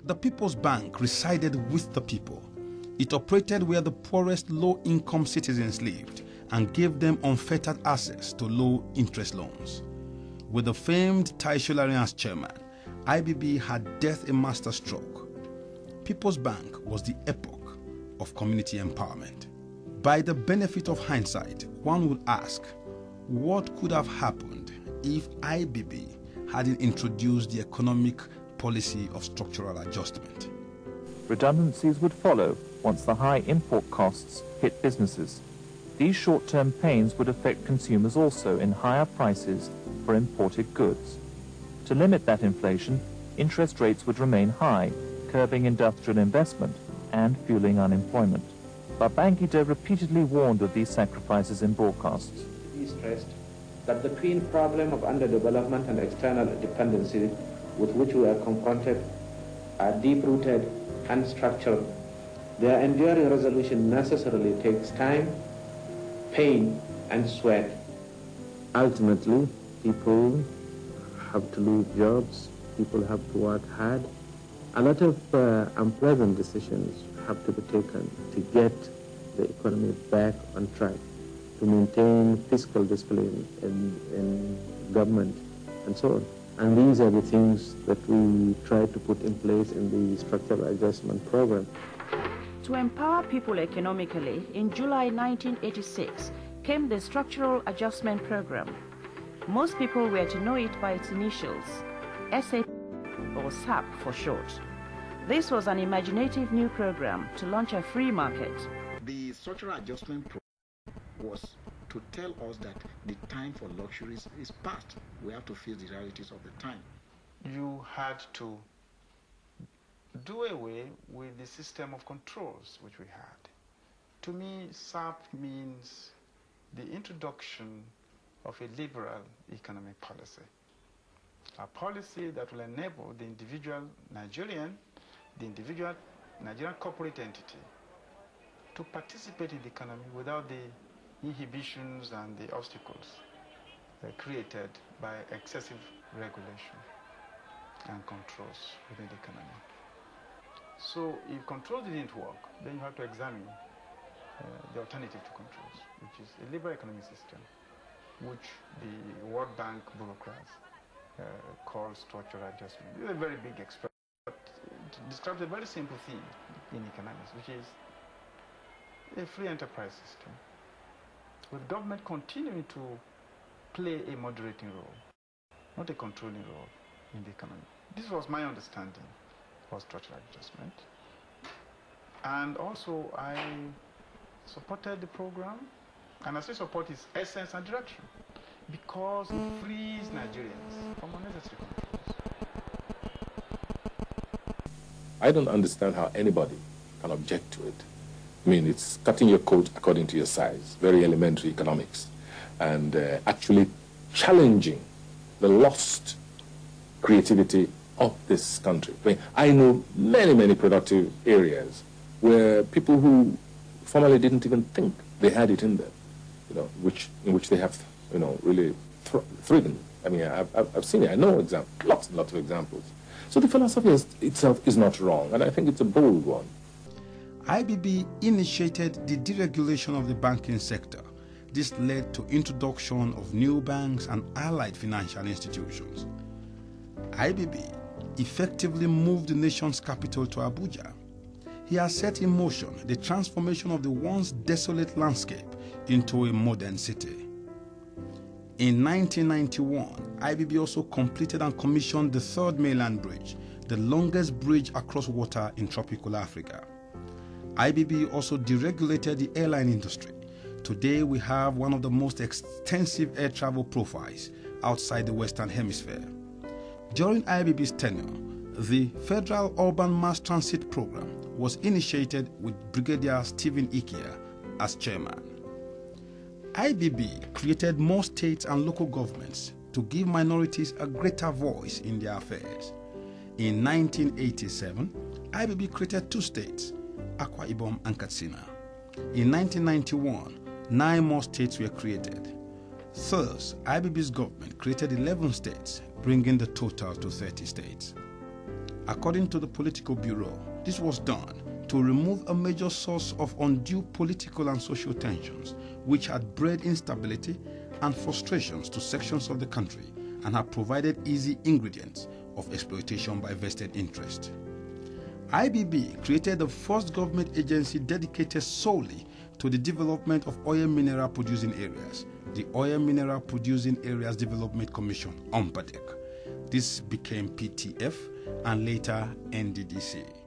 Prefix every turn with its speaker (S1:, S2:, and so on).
S1: The People's Bank resided with the people. It operated where the poorest low-income citizens lived and gave them unfettered access to low-interest loans. With the famed Tai Sholari as chairman, IBB had death a masterstroke. People's Bank was the epoch of community empowerment. By the benefit of hindsight, one would ask, what could have happened if IBB hadn't introduced the economic policy of structural adjustment?
S2: Redundancies would follow once the high import costs hit businesses. These short-term pains would affect consumers also in higher prices for imported goods. To limit that inflation, interest rates would remain high, curbing industrial investment and fueling unemployment. Babangida repeatedly warned of these sacrifices in broadcasts.
S3: He stressed that the twin problem of underdevelopment and external dependency with which we are confronted are deep-rooted and structural. Their enduring resolution necessarily takes time, pain, and sweat. Ultimately, people have to lose jobs, people have to work hard. A lot of unpleasant decisions have to be taken to get the economy back on track, to maintain fiscal discipline in government, and so on. And these are the things that we try to put in place in the structural adjustment program.
S4: To empower people economically, in July 1986 came the Structural Adjustment Program. Most people were to know it by its initials, SAP or SAP for short. This was an imaginative new program to launch a free market.
S5: The Structural Adjustment Program was to tell us that the time for luxuries is past. We have to face the realities of the time.
S6: You had to do away with the system of controls which we had. To me, SAP means the introduction of a liberal economic policy. A policy that will enable the individual Nigerian corporate entity to participate in the economy without the inhibitions and the obstacles created by excessive regulation and controls within the economy. So if controls didn't work, then you have to examine the alternative to controls, which is a liberal economic system, which the World Bank bureaucrats call structural adjustment. It's a very big expression, but it describes a very simple thing in economics, which is a free enterprise system, with government continuing to play a moderating role, not a controlling role in the economy. This was my understanding of structural adjustment. And also I supported the program, and I still support its essence and direction, because it frees Nigerians from unnecessary controls.
S7: I don't understand how anybody can object to it. I mean, it's cutting your coat according to your size, very elementary economics, and actually challenging the lost creativity of this country. I mean, I know many, many productive areas where people who formerly didn't even think they had it in them, you know, in which they have, you know, really thriven. I mean, I've seen it. I know lots and lots of examples. So the philosophy itself is not wrong, and I think it's a bold one.
S1: IBB initiated the deregulation of the banking sector. This led to introduction of new banks and allied financial institutions. IBB effectively moved the nation's capital to Abuja. He has set in motion the transformation of the once desolate landscape into a modern city. In 1991, IBB also completed and commissioned the third mainland bridge, the longest bridge across water in tropical Africa. IBB also deregulated the airline industry. Today we have one of the most extensive air travel profiles outside the Western Hemisphere. During IBB's tenure, the Federal Urban Mass Transit Program was initiated with Brigadier Stephen Ikia as chairman. IBB created more states and local governments to give minorities a greater voice in their affairs. In 1987, IBB created 2 states, Akwa Ibom and Katsina. In 1991, 9 more states were created. Thus, IBB's government created 11 states, bringing the total to 30 states. According to the Political Bureau, this was done to remove a major source of undue political and social tensions, which had bred instability and frustrations to sections of the country and had provided easy ingredients of exploitation by vested interest. IBB created the first government agency dedicated solely to the development of oil mineral producing areas, the Oil Mineral Producing Areas Development Commission, OMPADEC. This became PTF and later NDDC.